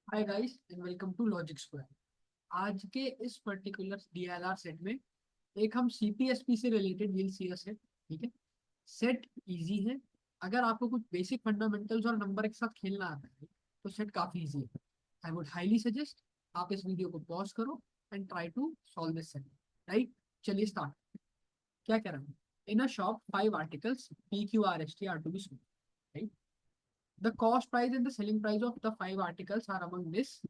Hi guys and welcome to logic square. आज के इस पर्टिकुलर डीएलआर सेट में एक हम सीपीएसपी से related will see a set. ठीक है। सेट इजी है। अगर आपको कुछ बेसिक फंडामेंटल्स और नंबर के साथ खेलना आता है तो सेट काफी इजी है। आई वुड हाईली सजेस्ट आप इस वीडियो को पॉज करो and try to solve this set. Right, चलिए स्टार्ट। क्या कह रहा हूँ? In a shop 5 articles P Q R S T are to be sold. Right, the cost price and the selling price of the 5 articles are among this.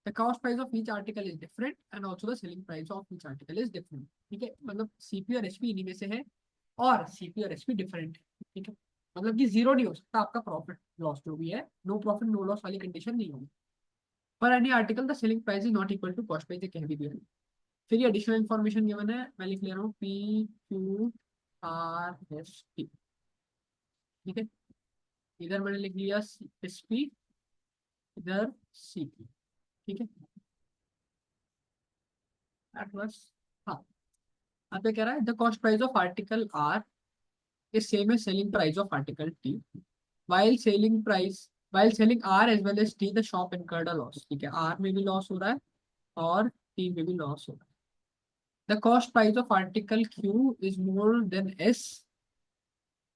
The cost price of each article is different and also the selling price of each article is different. ठीक है, मतलब CP और SP इन्हीं में से है और CP और एसपी डिफरेंट है। ठीक है, मतलब कि जीरो नहीं हो सकता आपका प्रॉफिट लॉस जो भी है, नो प्रॉफिट नो लॉस वाली कंडीशन नहीं होगी। पर any article the selling price is not equal to cost price, कह भी दिया है। फिर ये एडिशनल इन्फॉर्मेशन गिवन है, मैं लिख ले रहा हूँ P Q R S T. ठीक है, इधर मैंने लिख लिया एस पी, इधर सी पी। ठीक है, बस। हाँ, यहाँ पे कह रहा है the cost price of article R is same as selling price of article T, while selling price while selling R as well as T the shop incurred a loss। ठीक है, R में भी लॉस हो रहा है और T में भी लॉस हो रहा है। The cost price of article Q is more than S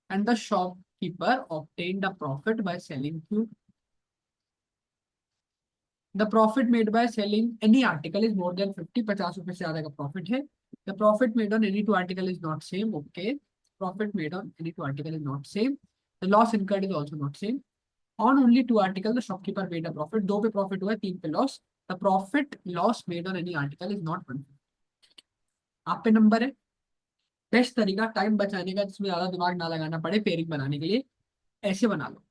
and the shopkeeper obtained a profit by selling Q. The profit made by selling any article is more than 50, 50 रुपए से ज्यादा का profit है। The profit made on any two article is not same. Okay, profit made on any two article is not same. The loss incurred is also not same. On only two articles the shopkeeper made a profit। दो पे profit हुआ है, तीन पे loss. The profit loss made on any article is not one। आप पे number है। Best तरीका टाइम बचाने का जिसमें ज्यादा दिमाग ना लगाना पड़े पेयरिंग बनाने के लिए, ऐसे बना लो।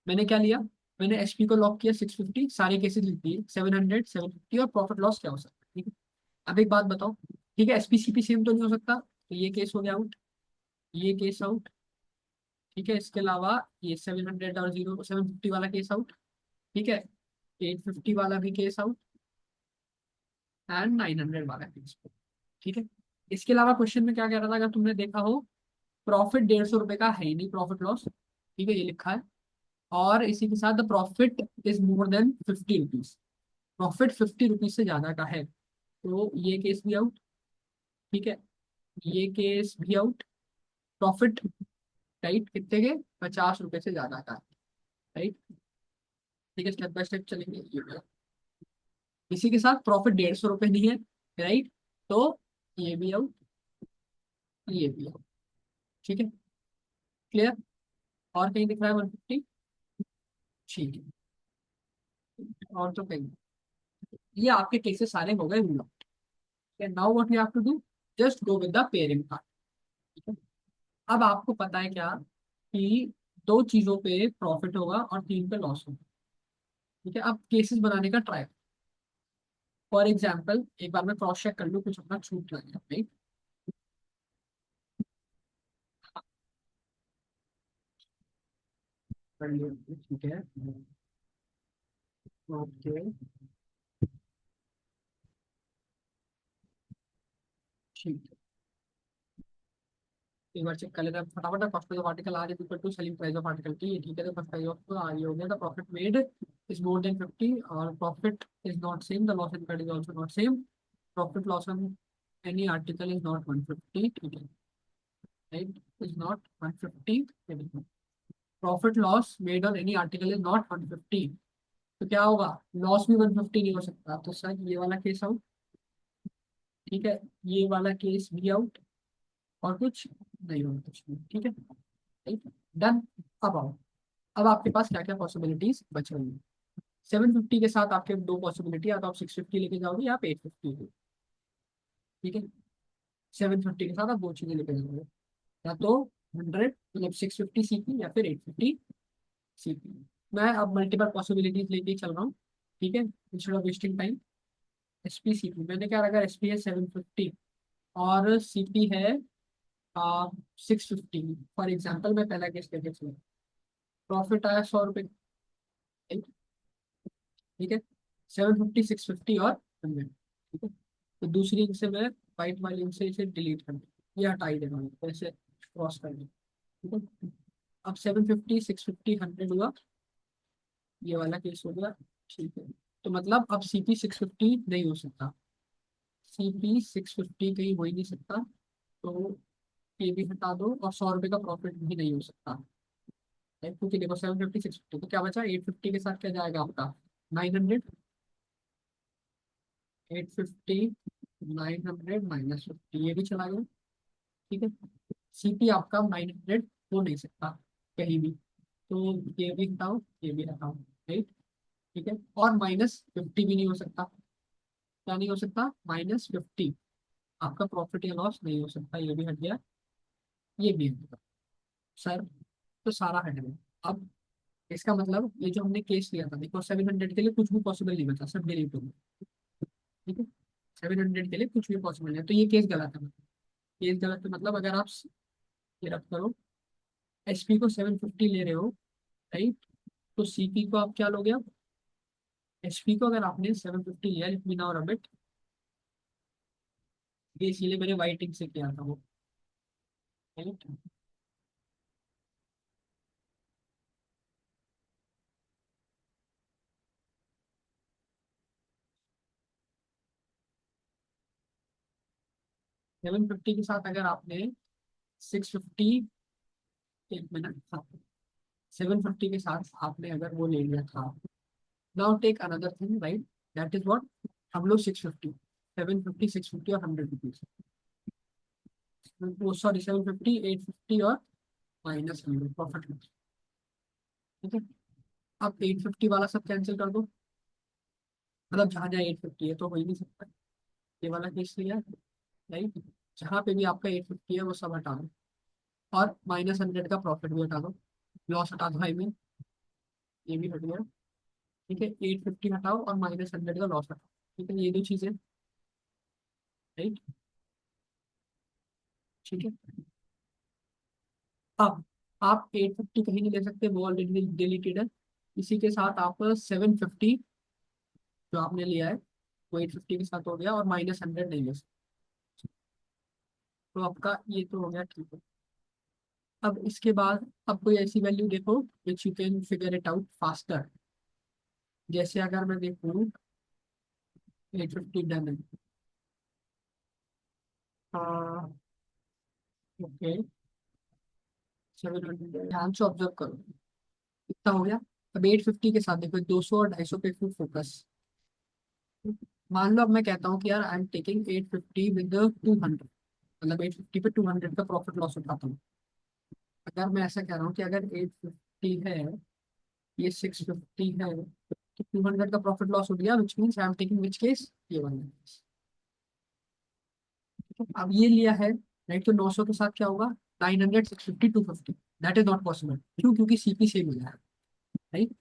मैंने क्या लिया, मैंने एसपी को लॉक किया 650, सारे केसेस लिख दिए 700 750 और प्रॉफिट लॉस क्या हो सकता है। ठीक है, अब एक बात बताओ। ठीक है, एसपी सीपी सेम तो नहीं हो सकता, तो ये केस हो गया आउट, ये केस आउट। ठीक है, इसके अलावा ये 700 और 750 वाला केस आउट। ठीक है, 850 वाला भी केस आउट एंड 900 वाला केस। ठीक है, इसके अलावा क्वेश्चन में क्या कह रहा था, अगर तुमने देखा हो, प्रॉफिट 150 रुपए का है ही नहीं, प्रॉफिट लॉस। ठीक है, ये लिखा है। और इसी के साथ the profit is more than 50 rupees, profit 50 rupees से ज्यादा का है, तो ये केस भी आउट। ठीक है, ये केस भी आउट। प्रॉफिट राइट कितने के, 50 रुपए से ज्यादा का। राइट, ठीक है, स्टेप बाय स्टेप चलेंगे। इसी के साथ प्रॉफिट 150 रुपए नहीं है। राइट, तो ये भी आउट, ये भी आउट। ठीक है, क्लियर। और कहीं दिख रहा है 150? ठीक है, और तो कहीं, ये आपके केसेस सारे हो गए rule out. Now what you have to do, just go with the pairing part. ठीक है, अब आपको पता है क्या कि दो चीजों पे प्रॉफिट होगा और तीन पे लॉस होगा। ठीक है, अब केसेस बनाने का ट्राई। फॉर एग्जाम्पल एक बार मैं क्रॉस चेक कर लूँ कुछ अपना छूट ना गया। राइट, कर लिया, ठीक है। ओके, ठीक है, एक बार चेक कर लेते हैं फटाफट। Cost price of article R is equal to selling price of article T. ठीक है, तो कॉस्ट प्राइस ऑफ आर ये हो गया, the profit made is more than 50 और profit is not same, the loss incurred is also not same. Profit loss on any article is not 150। ठीक है, right, is not 150। Profit loss made on any article is not 150, तो क्या होगा, loss भी 150 नहीं हो सकता, तो सर ये वाला केस आउट। ठीक है, ये वाला केस भी आउट और कुछ नहीं होगा, कुछ नहीं। ठीक है, राइट, डन। अब आओ, अब आपके पास क्या क्या पॉसिबिलिटीज बच रही है। 750 के साथ आपके दो पॉसिबिलिटी, या तो आप 650 लेके जाओगे या आप 850। ठीक है, 750 के साथ आप दो चीजें लेके जाओगे, या तो 100 मतलब 650 सीपी या फिर 850 सीपी। मैं अब मल्टीपल पॉसिबिलिटीज लेके चल रहा हूँ। ठीक है, instead of wasting time. SP CP मैंने क्या रखा, एसपी है 750 और सीपी है 650। फॉर एग्जाम्पल मैं पहला केस लेके चलूँ, प्रॉफिट आया 100 रुपये। ठीक है, 750 650 और 100। ठीक है, तो दूसरी इनसे मैं वाइट वाली इनसे इसे डिलीट कर दूँ, ये हटा ही देना है, तो ऐसे क्रॉस कर दूँ। ठीक है, अब 750 650 100 हुआ, ये वाला केस हो गया। ठीक है, तो मतलब अब CP 650 नहीं हो सकता, CP 650 कहीं हो ही नहीं सकता, तो ये भी हटा दो, और 100 रुपये का प्रॉफिट भी नहीं हो सकता। क्योंकि देखो 750 650, तो क्या बचा, 850 के साथ क्या जाएगा आपका, 900, 850, 900 -50, ये भी चला गया। ठीक है, CP आपका 900 हो नहीं सकता कहीं भी, तो ये भी हटाओ, ये भी हटाओ, राइट। ठीक है, और -50 भी नहीं हो सकता, क्या नहीं हो सकता, -50, आपका प्रॉफिट या लॉस नहीं हो सकता, ये भी हट गया, ये भी हट गया सर, तो सारा हट गया। अब इसका मतलब ये जो हमने केस लिया था, देखो 700 के लिए कुछ भी पॉसिबल नहीं बचा, सब डिलीट हो गया। ठीक है, 700 के लिए कुछ भी पॉसिबल नहीं है, तो ये केस गलत है, केस गलत है, मतलब अगर आप ये रख करो, HP को 750 ले रहे हो, राइट, तो CP को आप क्या लोगे, अब HP को अगर आपने 750 लिया, let me now rub it, ये इसीलिए मैंने वाइटिंग से किया था वो, राइट। 750 के साथ अगर आपने 650, एक मिनट, हाँ, 750 के साथ आपने अगर वो ले लिया था, now take another thing, right, that is what, हम लोग 650, 750, 650 और 100 रुपीज, वो सॉरी 750, 850 और -100 प्रॉफिट। ठीक है, अब 850 वाला सब कैंसिल कर दो, मतलब जहाँ जहाँ 850 है तो हो ही नहीं सकता, ये वाला केस लिया, राइट, जहाँ पे भी आपका 850 है वो सब हटा दो, और -100 का प्रॉफिट भी हटा दो, लॉस हटा दो भाई में, ये भी हट गया। ठीक है, 850 हटाओ और -100 का लॉस हटाओ, ठीक है, ये दो चीजें, राइट। ठीक है, अब आप 850 कहीं नहीं ले सकते, वो ऑलरेडी डिलीटेड है, इसी के साथ आप 750 जो आपने लिया है वो 850 के साथ हो गया, और -100 नहीं ले सकते, तो आपका ये तो हो गया, ठीक है। अब इसके बाद अब कोई ऐसी वैल्यू देखो which you can figure it out faster, जैसे अगर मैं देखूँ 850 डन है, ओके, 700 ध्यान से ऑब्जर्व करो, कितना हो गया। अब 850 के साथ देखो 200 और 250 पे फुल फोकस, मान लो अब मैं कहता हूँ कि यार आई एम टेकिंग 850 विद 200, मतलब 850 पे 200 का प्रॉफिट लॉस उठाता हूँ। अगर मैं ऐसा कह रहा हूँ कि अगर 850 है, ये 650 है, तो 200 का प्रॉफिट लॉस हो गया, which means I am taking which case, ये वाला केस। अब ये लिया है, राइट, तो 900 के साथ क्या होगा, 900, 650, 250, दैट इज नॉट पॉसिबल, क्यों, क्योंकि CP सेम हो जाएगा, राइट,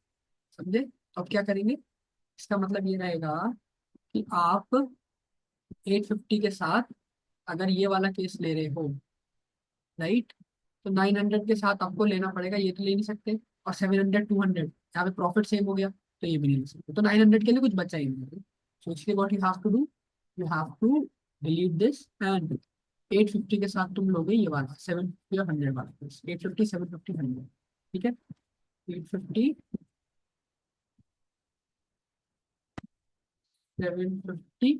समझे। तो अब क्या करेंगे, इसका मतलब ये रहेगा कि आप 850 के साथ अगर ये वाला केस ले रहे हो, राइट, तो 900 के साथ आपको लेना पड़ेगा, ये तो ले नहीं सकते, और 700, 200, यहाँ पे प्रॉफिट सेम हो गया, तो ये भी नहीं ले सकते, तो 900 के लिए कुछ बचा ही नहीं। सो इसलिए what you have to do, you have to delete this, and 850 के साथ तुम लोगे ये वाला 750 और 100 वाला केस, 850, 750, 100, ठीक है, 850, 750,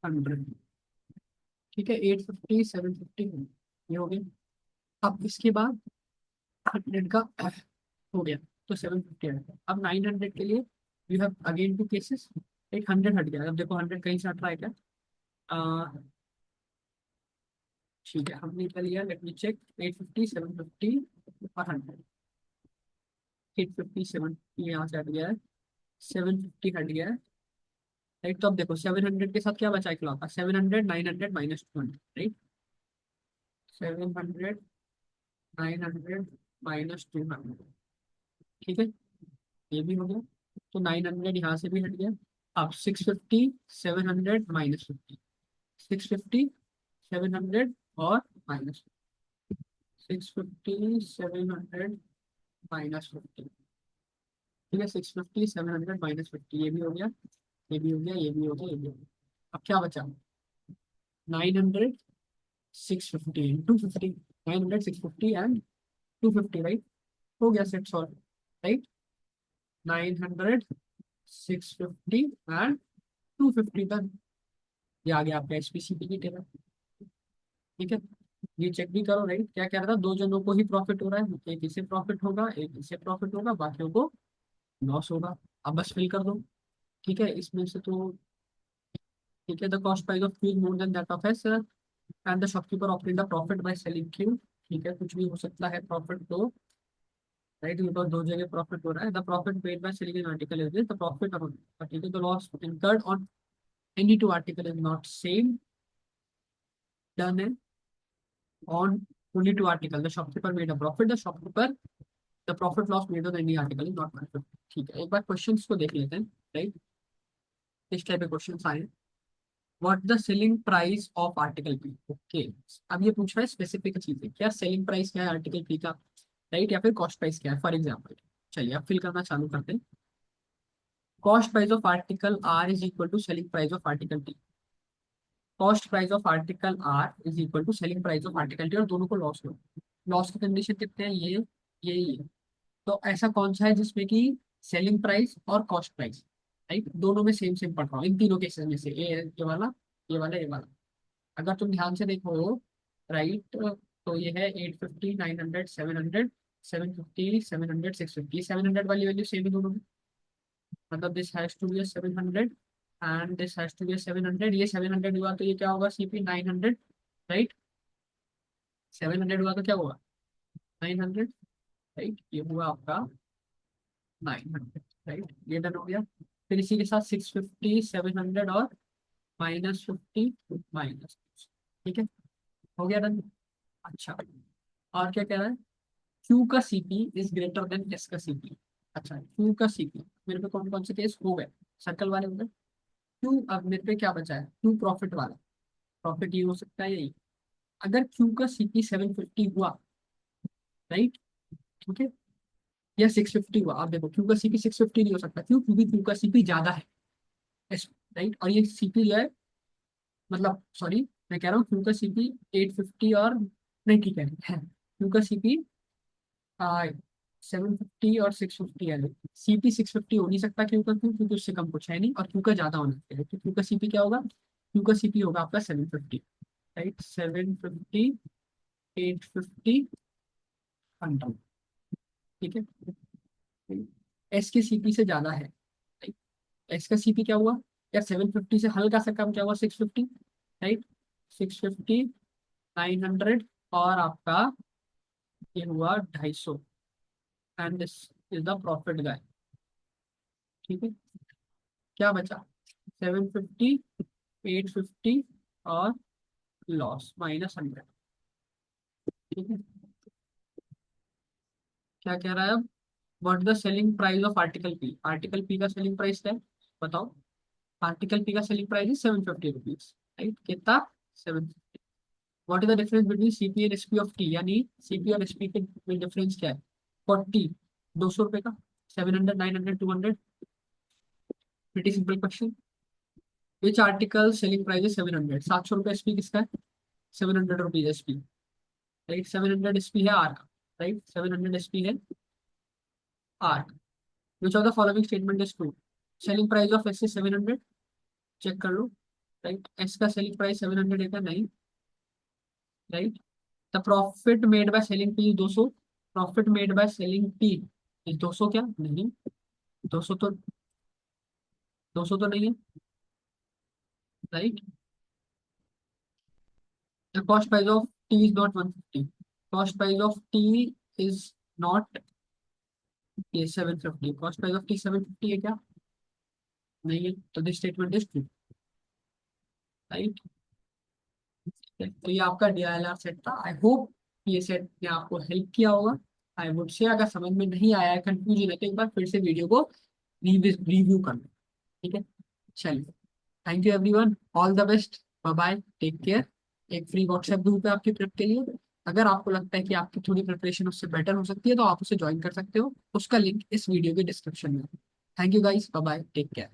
100, ठीक है, 850, 750, ये हो गया। अब इसके बाद 100 का हो गया, तो 750 आ गया। अब 900 के लिए you have again two cases, एक 100 हट गया, अब देखो 100 कहीं से हट रहा है क्या, आ, ठीक है, हमने कर लिया, लेट मी चेक, 850, 750 और 100, 850, 750 यहाँ से हट गया है, 750 हट गया है, राइट, तो अब देखो 700 के साथ क्या बचा इकलौता, 700, 900 -200, राइट, 700, 900 -200, ठीक है, ये भी हो गया, तो 900 यहाँ से भी हट गया। अब 650, 700 -50, 650, 700 और -650, 700 -50, ठीक है, 650, 700 -50, ये भी हो गया, ये भी हो गया, ये भी हो गया, ये भी हो गया। अब क्या बचा, 900, 650, 250, 900, 650 एंड 250, राइट, हो गया set solve, right, 900, 650 and 250 done. ये आ गया आपका एसपीसीपी की टेबल। ठीक है, ये चेक भी करो राइट, क्या कह रहा था, दो जनों को ही प्रॉफिट हो रहा है, एक इसे प्रॉफिट होगा एक इसे प्रॉफिट होगा, बाकियों को लॉस होगा। अब बस फिल कर दो। ठीक है, इसमें से तो ठीक है, the cost price of Q more than that of S and the shopkeeper obtain the profit by selling Q. ठीक है, कुछ भी हो सकता है प्रॉफिट तो, राइट, बिकॉज दो जगह प्रॉफिट हो रहा है। The profit paid by selling an article is the profit on, ठीक है, the loss incurred on any two article is not same done on only two article. The shopkeeper made a profit. The profit loss made on any article is not profit. ठीक है, एक बार questions को देख लेते हैं, right. इस type के questions आए। What the selling price of article P. Okay, अब ये पूछ रहा है स्पेसिफिक चीजें, क्या सेलिंग प्राइस क्या है आर्टिकल पी का, राइट, या फिर कॉस्ट प्राइस क्या है। फॉर एग्जाम्पल, चलिए अब फिल करना चालू करते हैं। Cost price of article R is equal to selling price of article T. Cost price of article R is equal to selling price of article T, और दोनों को लॉस लो। लॉस की कंडीशन कितने हैं, ये तो ऐसा कौन सा है जिसमें कि सेलिंग प्राइस और कॉस्ट प्राइस, राइट, दोनों में सेम सेम पड़ रहा हो इन तीनों केसेस में से, ये वाला, ये वाला। अगर तुम ध्यान से देखो, राइट, तो ये है 850, 900, 700, 750, 700, 650, 700 वाली वैल्यू सेम है दोनों में। मतलब this has to be 700 and this has to be 700। ये 700 हुआ तो ये क्या होगा, सीपी 900, राइट। 700 हुआ तो क्या हुआ, 900, राइट। ये हुआ आपका 900, राइट, ये डन हो गया। फिर इसी के साथ 650, 700 और -50 माइनस, ठीक है, हो गया डन। अच्छा, और क्या कह रहा है, क्यू का CP is greater than S का सीपी। अच्छा, क्यू का सीपी मेरे पे कौन कौन से केस हो गए, सर्कल वाले हो गए। क्यू, अब मेरे पे क्या बचा है, क्यू प्रॉफिट वाला। प्रॉफिट ये हो सकता है यही, अगर क्यू का सीपी 750 हुआ, राइट, ठीक है, या 650 हुआ। आप देखो क्यू का सीपी 650 नहीं हो सकता, क्यों, क्योंकि क्यू का सीपी ज्यादा है, राइट, और ये सीपी जो है, मतलब सॉरी, मैं कह रहा हूँ क्यू का सीपी 850 और, नहीं ठीक है, क्यू का सीपी 750 और 650 है। सीपी 650 हो नहीं सकता क्यू का, क्यों, क्योंकि उससे कम कुछ है नहीं, और क्यू का ज्यादा होना चाहिए, तो क्यू का सीपी क्या होगा, क्यू का सीपी होगा आपका 750, राइट, 750, 850, 100, ठीक है। एस के सीपी से ज्यादा है, एक्स का सीपी क्या हुआ, या 750 से हल्का सा कम क्या हुआ, 650, राइट, 650, 900 और आपका ये हुआ 250, and this is the profit guy. ठीक है, क्या बचा, 750, 850 और लॉस -100। ठीक है, क्या कह रहा है अब, what the selling price of article P. Article P का सेलिंग प्राइस क्या है, बताओ। आर्टिकल पी का सेलिंग प्राइस है 750 रुपीज, राइट, कितना, 750। What is the difference between CP and SP of T, यानी सीपी और एसपी के में डिफरेंस क्या है, 40, 200 रुपए का, 700, 900, 200। Pretty simple question. Which article selling price है 700, 700 रुपये एसपी किसका है, 700 रुपीज एसपी, राइट, 700 एसपी है आर का, राइट, 700 एसपी है R. Which of the following statement is true, selling price of S is 700, check कर लो, राइट, एस का सेलिंग प्राइस 700 है क्या, नहीं, right. The profit made by selling P 200, profit made by selling P is 200 क्या, नहीं, 200 तो, 200 तो नहीं है, right. The cost price of T is not 150, cost price of T is not ये 750, कॉस्ट प्राइस ऑफ टी 750 है क्या, नहीं है, तो this statement is true, right. तो ये आपका DILR सेट था। आई होप ये सेट ने आपको हेल्प किया होगा। आई वुड से अगर समझ में नहीं आया है, कंफ्यूजन है, तो एक बार फिर से वीडियो को रिव्यू कर लो, ठीक है। चलिए, thank you everyone, all the best, bye bye, take care. एक फ्री व्हाट्सएप ग्रुप है आपकी प्रेप के लिए, अगर आपको लगता है कि आपकी थोड़ी प्रिपरेशन उससे बेटर हो सकती है तो आप उसे ज्वाइन कर सकते हो, उसका लिंक इस वीडियो के डिस्क्रिप्शन में है। Thank you guys, bye bye, take care.